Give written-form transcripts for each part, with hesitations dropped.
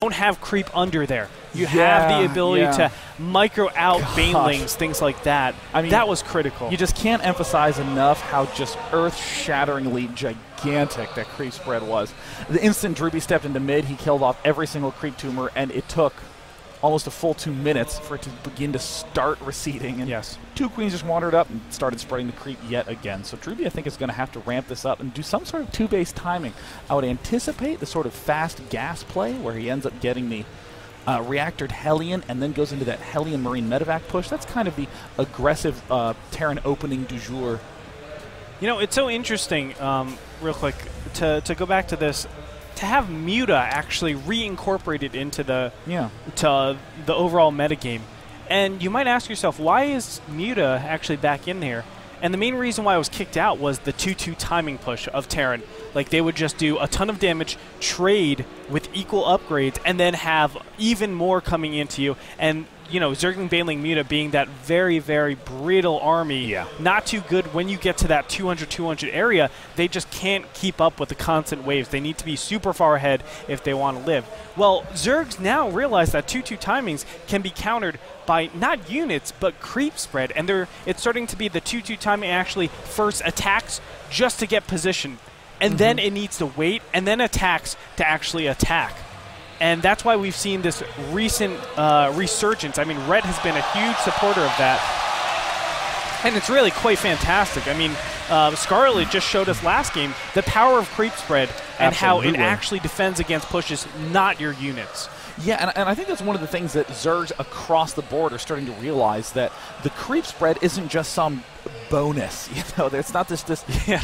don't have creep under there. You have the ability to micro out banelings, things like that. I mean, that was critical. You just can't emphasize enough how just earth-shatteringly gigantic that creep spread was. The instant Drewbie stepped into mid, he killed off every single creep tumor, and it took almost a full 2 minutes for it to begin to start receding. And two queens just wandered up and started spreading the creep yet again. So Drewbie, I think, is going to have to ramp this up and do some sort of two-base timing. I would anticipate the sort of fast gas play where he ends up getting the reactored Hellion and then goes into that Hellion Marine medevac push. That's kind of the aggressive Terran opening du jour. You know, it's so interesting, real quick, to go back to this, to have Muta actually reincorporated into the overall metagame. And you might ask yourself, why is Muta actually back in here? And the main reason why I was kicked out was the 2-2 timing push of Terran. Like, they would just do a ton of damage, trade with equal upgrades, and then have even more coming into you. And, you know, Zergling, Baneling, Muta being that very, very brittle army, not too good when you get to that 200-200 area. They just can't keep up with the constant waves. They need to be super far ahead if they want to live. Well, Zergs now realize that 2-2 timings can be countered by not units, but creep spread. And it's starting to be the 2-2 timing actually first attacks just to get position. And then it needs to wait, and then attacks to actually attack. And that's why we've seen this recent resurgence. I mean, Ret has been a huge supporter of that. And it's really quite fantastic. I mean, Scarlett just showed us last game the power of creep spread and how it actually defends against pushes, not your units. Yeah, and I think that's one of the things that Zergs across the board are starting to realize, that the creep spread isn't just some bonus. You know, it's not this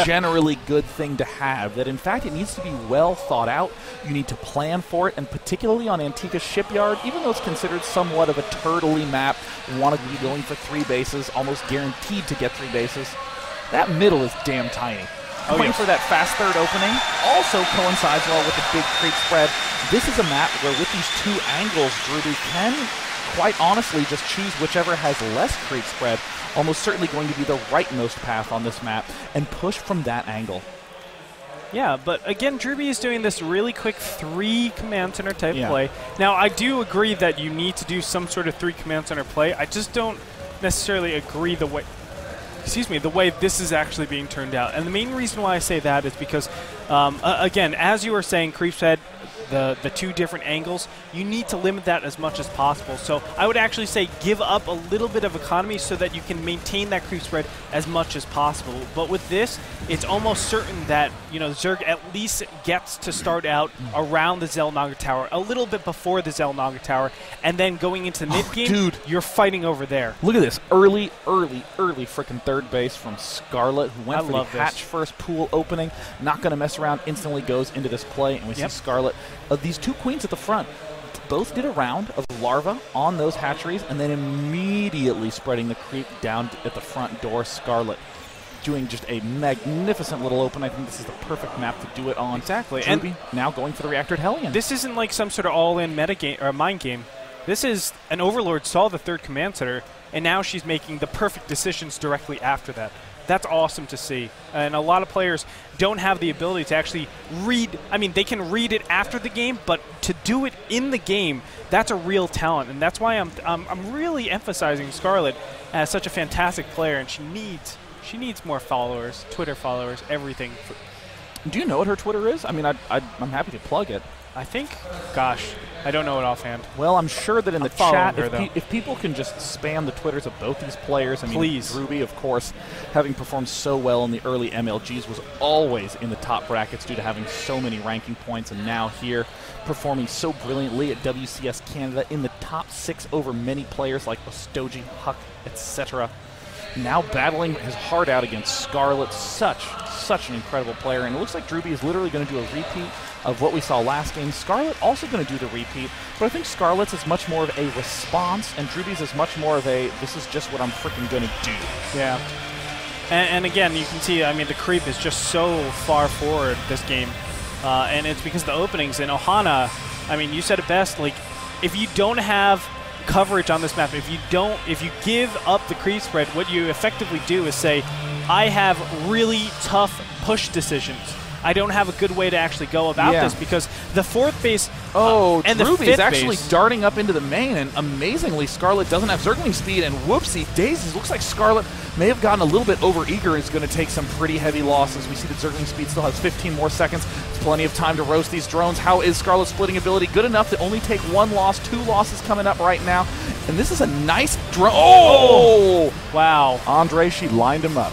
generally good thing to have. That in fact it needs to be well thought out. You need to plan for it, and particularly on Antiqua's Shipyard, even though it's considered somewhat of a turtley map, want to be going for 3 bases, almost guaranteed to get 3 bases. That middle is damn tiny. Going for that fast third opening also coincides well with the big creep spread. This is a map where with these 2 angles, Drewbie can quite honestly just choose whichever has less creep spread, almost certainly going to be the rightmost path on this map, and push from that angle. Yeah, but again, Drewbie is doing this really quick 3 command center type play. Now, I do agree that you need to do some sort of 3 command center play. I just don't necessarily agree the way this is actually being turned out. And the main reason why I say that is because, again, as you were saying, creep spread, the 2 different angles, you need to limit that as much as possible. So I would actually say give up a little bit of economy so that you can maintain that creep spread as much as possible. But with this, it's almost certain that, you know, Zerg at least gets to start out around the Xel'Naga Tower, a little bit before the Xel'Naga Tower, and then going into the mid-game, you're fighting over there. Look at this. Early freaking third base from Scarlet, who went for the hatch first pool opening. Not going to mess around, instantly goes into this play, and we see Scarlet. These 2 queens at the front both did a round of larva on those hatcheries and then immediately spreading the creep down at the front door. Scarlet doing just a magnificent little open. I think this is the perfect map to do it on. Exactly. Drewbie and now going for the reactored Hellion. This isn't like some sort of all-in meta game or mind game. This is an Overlord saw the 3rd command center, and now she's making the perfect decisions directly after that. That's awesome to see. And a lot of players don't have the ability to actually read. I mean, they can read it after the game, but to do it in the game, that's a real talent. And that's why I'm really emphasizing Scarlet as such a fantastic player, and she needs more followers, Twitter followers, everything. Do you know what her Twitter is? I mean, I'm happy to plug it. I think, gosh, I don't know it offhand. Well, I'm sure that in the chat, if people can just spam the Twitters of both these players. I mean, Drewbie, of course, having performed so well in the early MLGs, was always in the top brackets due to having so many ranking points, and now here performing so brilliantly at WCS Canada in the top 6 over many players like Ostoji, Huck, etc. Now battling his heart out against Scarlet, such an incredible player, and it looks like Drewbie is literally going to do a repeat of what we saw last game. Scarlet also going to do the repeat, but I think Scarlet's is much more of a response, and Drewbie's is much more of a, this is just what I'm freaking going to do. Yeah. And again, you can see, I mean, the creep is just so far forward this game, and it's because of the openings. And Ohana, I mean, you said it best, like, if you don't have coverage on this map, if you give up the creep spread, what you effectively do is say, I have really tough push decisions. I don't have a good way to actually go about this because the 4th base and the 5th Drewbie's actually base, darting up into the main, and amazingly, Scarlet doesn't have Zergling speed, and whoopsie daisies, looks like Scarlet may have gotten a little bit over-eager and is going to take some pretty heavy losses. We see that Zergling speed still has 15 more seconds. There's plenty of time to roast these drones. How is Scarlet's splitting ability good enough to only take 1 loss? 2 losses coming up right now, and this is a nice drone. Oh! Wow. Andre, she lined him up.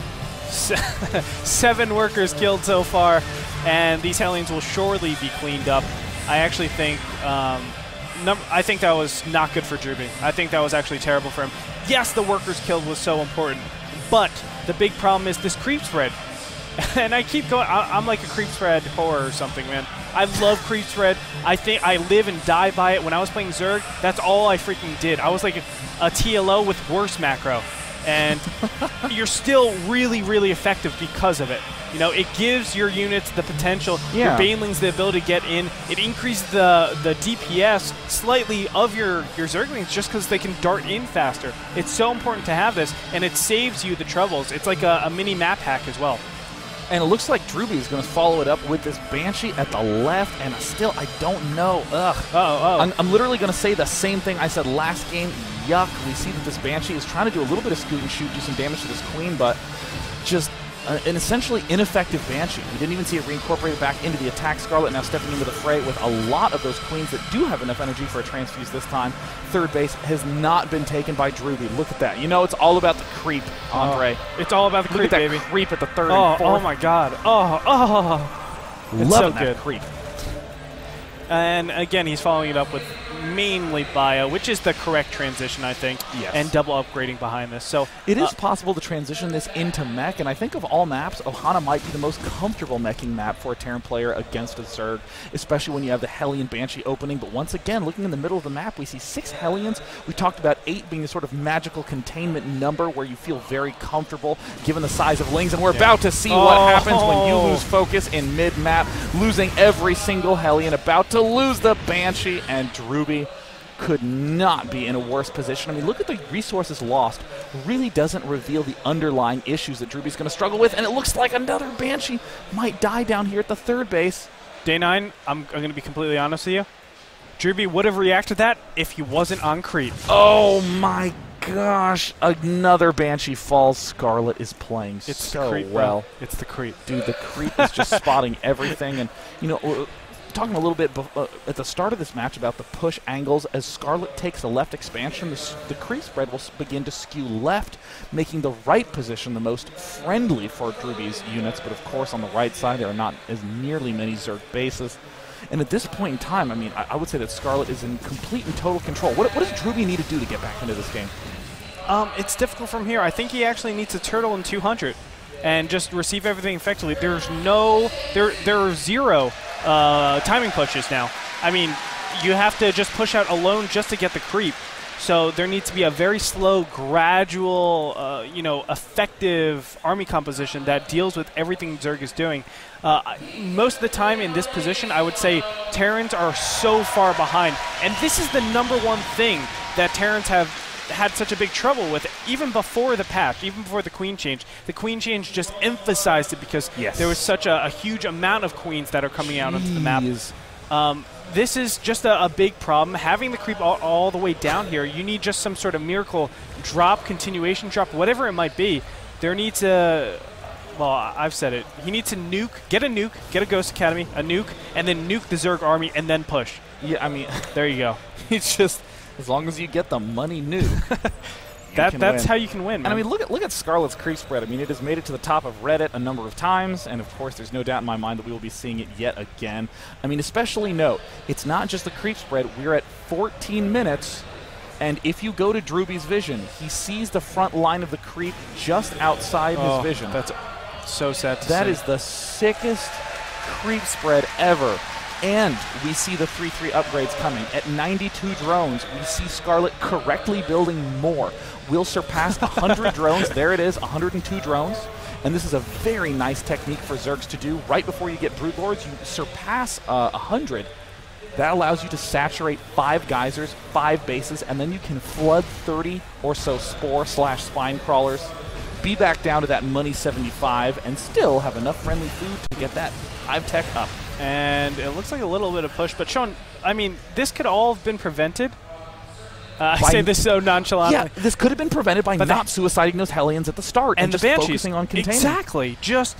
7 workers killed so far, and these Hellions will surely be cleaned up. I actually think I think that was not good for Drewbie. I think that was actually terrible for him. Yes, the workers killed was so important, but the big problem is this creep spread. And I keep going. I'm like a creep spread whore or something, man. I love creep spread. I think I live and die by it. When I was playing Zerg, that's all I freaking did. I was like a TLO with worse macro. And you're still really, really effective because of it. You know, it gives your units the potential, your Banelings the ability to get in. It increases the DPS slightly of your Zerglings just because they can dart in faster. It's so important to have this, and it saves you the troubles. It's like a mini map hack as well. And it looks like Drewbie is going to follow it up with this Banshee at the left, and still, I don't know. Ugh. I'm literally going to say the same thing I said last game. Yuck. We see that this Banshee is trying to do a little bit of scoot and shoot, do some damage to this Queen, but just an essentially ineffective Banshee. We didn't even see it reincorporated back into the attack. Scarlet now stepping into the fray with a lot of those Queens that do have enough energy for a transfuse this time. 3rd base has not been taken by Drewbie. Look at that. You know, it's all about the creep, Andre. It's all about the creep, baby. Look at that creep at the 3rd and 4th. Oh, my God. It's Loving so good. That creep. And again, he's following it up with mainly bio, which is the correct transition, I think, and double upgrading behind this. So it is possible to transition this into mech, and I think of all maps, Ohana might be the most comfortable meching map for a Terran player against a Zerg, especially when you have the Hellion Banshee opening. But once again, looking in the middle of the map, we see 6 Hellions. We talked about 8 being a sort of magical containment number where you feel very comfortable given the size of Lings, and we're about to see what happens when you lose focus in mid-map, losing every single Hellion, about to lose the Banshee, and Drewbie could not be in a worse position. I mean, look at the resources lost. Really doesn't reveal the underlying issues that Drewbie's going to struggle with, and it looks like another Banshee might die down here at the 3rd base. Day9, I'm going to be completely honest with you. Drewbie would have reacted to that if he wasn't on creep. Oh my gosh. Another Banshee falls. Scarlet is playing it's so creep, well. Bro. It's the creep. Dude, the creep is just spotting everything, and, you know, talking a little bit at the start of this match about the push angles. As Scarlet takes the left expansion, the creep spread will begin to skew left, making the right position the most friendly for Drewbie's units. But of course, on the right side, there are not as nearly many Zerg bases. And at this point in time, I mean, I would say that Scarlet is in complete and total control. What does Drewbie need to do to get back into this game? It's difficult from here. I think he actually needs a turtle in 200 and just receive everything effectively. There are 0 timing pushes now. I mean, you have to just push out alone just to get the creep. So there needs to be a very slow, gradual, effective army composition that deals with everything Zerg is doing. Most of the time in this position, I would say Terrans are so far behind. And this is the #1 thing that Terrans have had such a big trouble with, even before the patch, even before the Queen change. The Queen change just emphasized it because there was such a huge amount of Queens that are coming out onto the map. This is just a big problem. Having the creep all the way down here, you need just some sort of miracle drop, continuation drop, whatever it might be. There needs a... Well, I've said it. He needs to get a Ghost Academy, a nuke, and then nuke the Zerg army, and then push. Yeah, I mean... There you go. It's just... As long as you get the money nuke, that's how you can win, man. And I mean, look at Scarlet's creep spread. I mean, it has made it to the top of Reddit a number of times, and of course, there's no doubt in my mind that we will be seeing it yet again. I mean, especially note, it's not just the creep spread. We're at 14 minutes, and if you go to Drewbie's vision, he sees the front line of the creep just outside his vision. That's so sad to see. That is the sickest creep spread ever. And we see the 3-3 upgrades coming. At 92 drones, we see Scarlet correctly building more. We'll surpass 100 drones. There it is, 102 drones. And this is a very nice technique for Zergs to do. Right before you get Broodlords, you surpass 100. That allows you to saturate 5 geysers, 5 bases, and then you can flood 30 or so spore/spine crawlers, be back down to that money 75, and still have enough friendly food to get that Hive Tech up. And it looks like a little bit of push. But, Sean, I mean, this could all have been prevented. I say this so nonchalantly. Yeah, this could have been prevented by not suiciding those Hellions at the start and the just banshees focusing on containing. Exactly. Just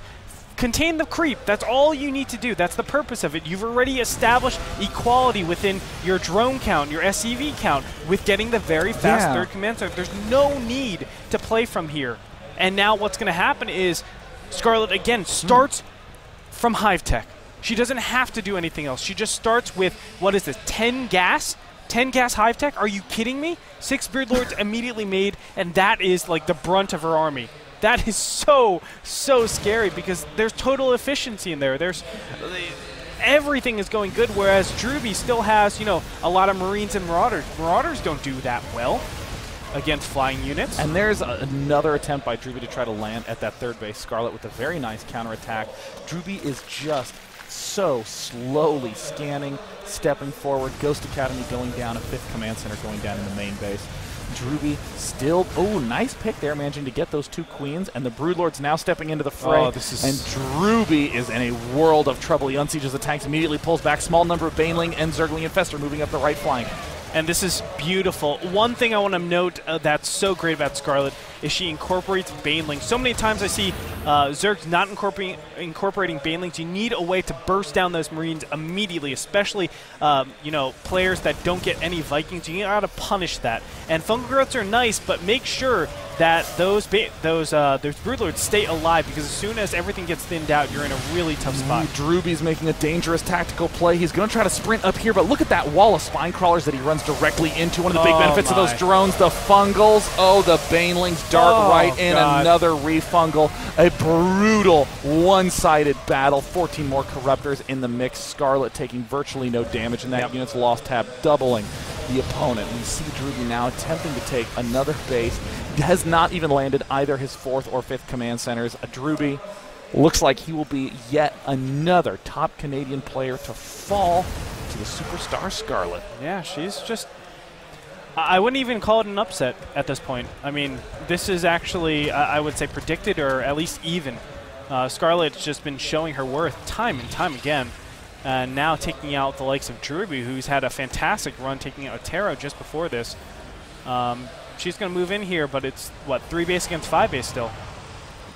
contain the creep. That's all you need to do. That's the purpose of it. You've already established equality within your drone count, your SCV count, with getting the very fast third command center. There's no need to play from here. And now what's going to happen is Scarlet, again, starts from Hive Tech. She doesn't have to do anything else. She just starts with, what is this, 10 gas? 10 gas Hive Tech? Are you kidding me? 6 Beardlords immediately made, and that is like the brunt of her army. That is so scary because there's total efficiency in there. There's everything is going good, whereas Drewbie still has, you know, a lot of Marines and Marauders. Marauders don't do that well against flying units. And there's another attempt by Drewbie to try to land at that third base. Scarlet with a very nice counterattack. Drewbie is just so slowly scanning, stepping forward. Ghost Academy going down, a 5th command center going down in the main base. Drewbie still, nice pick there, managing to get those 2 queens, and the Broodlords now stepping into the fray. And Drewbie is in a world of trouble. He unsieges the tanks, immediately pulls back. Small number of Baneling and Zergling Infestor moving up the right flank. And this is beautiful. One thing I want to note that's so great about Scarlet is she incorporates Baneling. So many times I see Zergs not incorporating Banelings. You need a way to burst down those Marines immediately, especially you know, players that don't get any Vikings. You got to punish that. And Fungal Growths are nice, but make sure that those Broodlords stay alive, because as soon as everything gets thinned out, you're in a really tough spot. Drewbie's making a dangerous tactical play. He's going to try to sprint up here, but look at that wall of spine crawlers that he runs directly into. One of the big benefits of those drones, the Fungals. The Banelings dart right in. Another refungal. A brutal one-sided battle. 14 more Corruptors in the mix. Scarlet taking virtually no damage, and that unit's lost tab doubling the opponent. We see Drewbie now attempting to take another base. Has not even landed either his 4th or 5th command centers. Drewbie looks like he will be yet another top Canadian player to fall to the superstar Scarlet. Yeah, she's just... I wouldn't even call it an upset at this point. I mean, this is actually, I would say, predicted or at least even. Scarlet's just been showing her worth time and time again. And now taking out the likes of Drewbie, who's had a fantastic run taking out Terran just before this. She's going to move in here, but it's, what, 3 base against 5 base still.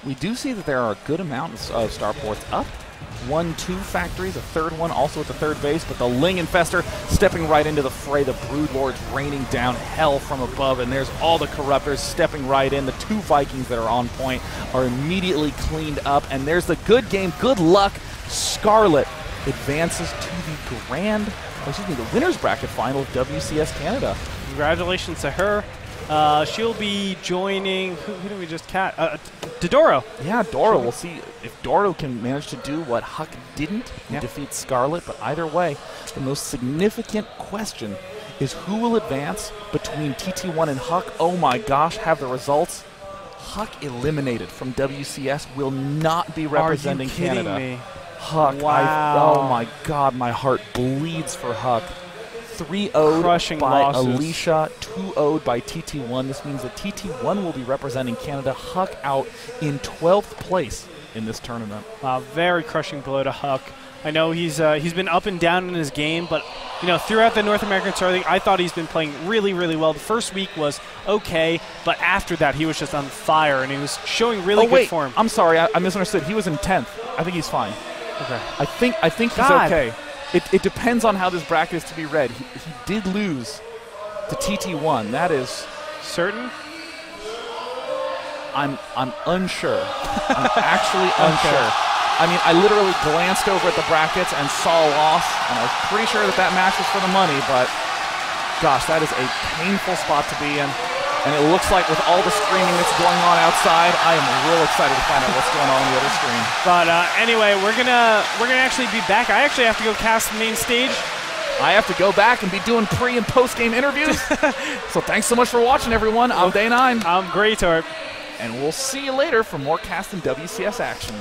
We do see that there are a good amount of starports up. 1, 2 factories, a 3rd one also at the 3rd base, but the Ling Infestor stepping right into the fray. The Broodlords raining down hell from above, and there's all the Corruptors stepping right in. The 2 Vikings that are on point are immediately cleaned up, and there's the good game, good luck. Scarlet advances to the winner's bracket final of WCS Canada. Congratulations to her. She'll be joining, who did we just Doro. Yeah, Doro. We'll see if Doro can manage to do what Huck didn't and defeat Scarlet. But either way, the most significant question is who will advance between TT1 and Huck. Oh my gosh, have the results. Huck eliminated from WCS will not be representing Canada. Are you kidding me? Huck, wow. Oh my God, my heart bleeds for Huck. 3-0'd by losses. Alicia, 2-0'd by TT1. This means that TT1 will be representing Canada. Huck out in 12th place in this tournament. Very crushing blow to Huck. I know he's been up and down in his game, but you know, throughout the North American Star League, I thought he's been playing really, really well. The first week was okay, but after that, he was just on fire, and he was showing really good form. I'm sorry, I misunderstood. He was in 10th. I think he's fine. Okay. I think he's okay. It depends on how this bracket is to be read. He did lose to TT1. That is certain. I'm unsure. I'm actually unsure. I mean, I literally glanced over at the brackets and saw a loss, and I was pretty sure that match was for the money. But gosh, that is a painful spot to be in. And it looks like with all the screaming that's going on outside, I am real excited to find out what's going on the other screen. But anyway, we're gonna actually be back. I actually have to go cast the main stage. I have to go back and be doing pre- and post-game interviews. So thanks so much for watching, everyone. I'm Day9. I'm Gretorp. And we'll see you later for more Cast and WCS action.